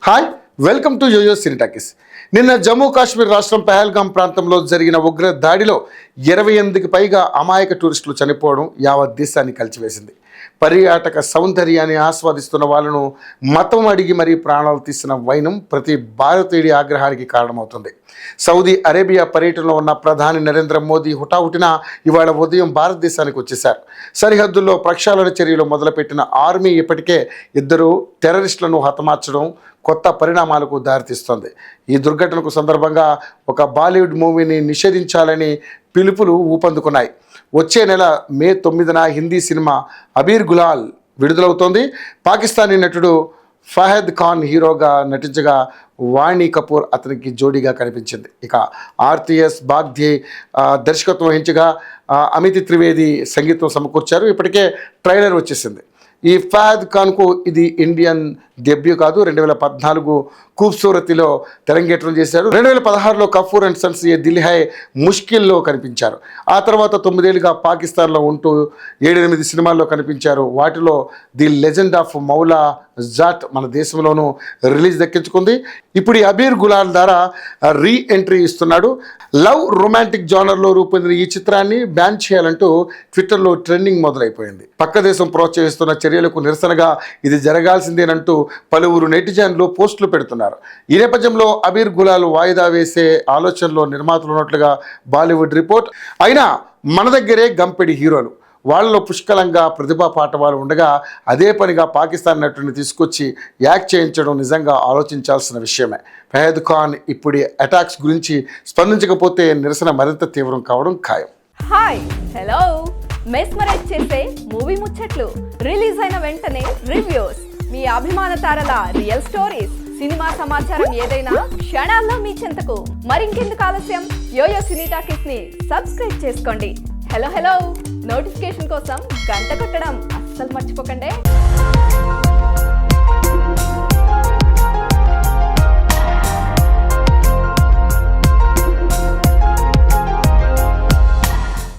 Hi, welcome to yoyo cine talkies. నిన్న జమ్మూ కాశ్మీర్ రాష్ట్రం పహల్గాం ప్రాంతంలో జరిగిన ఉగ్ర దాడిలో 28కి పైగా అమాయక టూరిస్టులు చనిపోవడం యావత్ దేశాన్ని కలిచివేసింది. పర్యాటక సౌందర్యాన్ని ఆస్వాదిస్తున్న వాళ్ళను మతం అడిగి మరీ ప్రాణాలు తీసిన వైనం ప్రతి భారతీయుడి ఆగ్రహానికి కారణమవుతుంది. సౌదీ అరేబియా పర్యటనలో ఉన్న ప్రధాని నరేంద్ర మోదీ హుటాహుటిన ఇవాళ ఉదయం భారతదేశానికి వచ్చేశారు. సరిహద్దుల్లో ప్రక్షాళన చర్యలు మొదలుపెట్టిన ఆర్మీ ఇప్పటికే 2 టెర్రరిస్టులను హతమార్చడం కొత్త పరిణామాలకు దారితీస్తోంది. ఈ దుర్ఘటనకు సందర్భంగా ఒక బాలీవుడ్ మూవీని నిషేధించాలని పిలుపులు ఊపందుకున్నాయి. వచ్చే నెల మే 9న హిందీ సినిమా అబీర్ గులాల్ విడుదలవుతోంది. పాకిస్తానీ నటుడు ఫహద్ ఖాన్ హీరోగా నటించగా వాణి కపూర్ అతనికి జోడీగా కనిపించింది. ఇక ఆర్తిఎస్ బాగ్దే దర్శకత్వం వహించగా అమిత్ త్రివేది సంగీతం సమకూర్చారు. ఇప్పటికే ట్రైలర్ వచ్చేసింది. ఈ ఫహద్ ఖాన్కు ఇది ఇండియన్ డెబ్యూ కాదు. 2014 ఖూబ్సూరతిలో తెరంగేట్రం చేశారు. 2016లో కపూర్ అండ్ సన్స్ ఏ దిల్ హై ముష్కిల్లో కనిపించారు. ఆ తర్వాత 9 ఏళ్ళుగా పాకిస్తాన్లో ఉంటూ 7-8 సినిమాల్లో కనిపించారు. వాటిలో the legend of Maula Jatt మన దేశంలోనూ రిలీజ్ దక్కించుకుంది. ఇప్పుడు ఈ అబీర్ గులాల్ ద్వారా రీ ఎంట్రీ ఇస్తున్నాడు. లవ్ రొమాంటిక్ జానర్లో రూపొందిన ఈ చిత్రాన్ని బ్యాన్ చేయాలంటూ ట్విట్టర్లో ట్రెండింగ్ మొదలైపోయింది. పక్క దేశం ప్రోత్సహిస్తున్న చర్యలకు నిరసనగా ఇది జరగాల్సిందేనంటూ పలువురు నెటిజన్లు పోస్టులు పెడుతున్నారు. ఈ నేపథ్యంలో అబీర్ గులాల్ వాయిదా వేసే ఆలోచనలో నిర్మాతలు ఉన్నట్లుగా బాలీవుడ్ రిపోర్ట్. అయినా మన దగ్గరే గంపెడి హీరోలు, వాళ్ళలో పుష్కలంగా ప్రతిభా పాఠవాలు ఉండగా అదే పనిగా పాకిస్తాన్ నటుడిని తీసుకొచ్చి యాక్ట్ చేయించడం నిజంగా ఆలోచించాల్సిన విషయమే. ఫహద్ ఖాన్ ఇప్పుడు అటాక్స్ గురించి స్పందించకపోతే నిరసన మరింత తీవ్రం కావడం ఖాయం. హాయ్, హలో, మెస్మరైజ్ చేసే మూవీ ముచ్చట్లు, రిలీజ్ అయిన వెంటనే రివ్యూస్, మీ అభిమాన తారల రియల్ స్టోరీస్, సినిమా సమాచారం ఏదైనా క్షణాల్లో మీ చెంతకు. మరింకెందుకు ఆలస్యం, యోయో సినీ టాకీస్ ని సబ్స్క్రైబ్ చేసుకోండి. హలో హలో నోటిఫికేషన్ కోసం గంట కొట్టడం అస్సలు మర్చిపోకండి.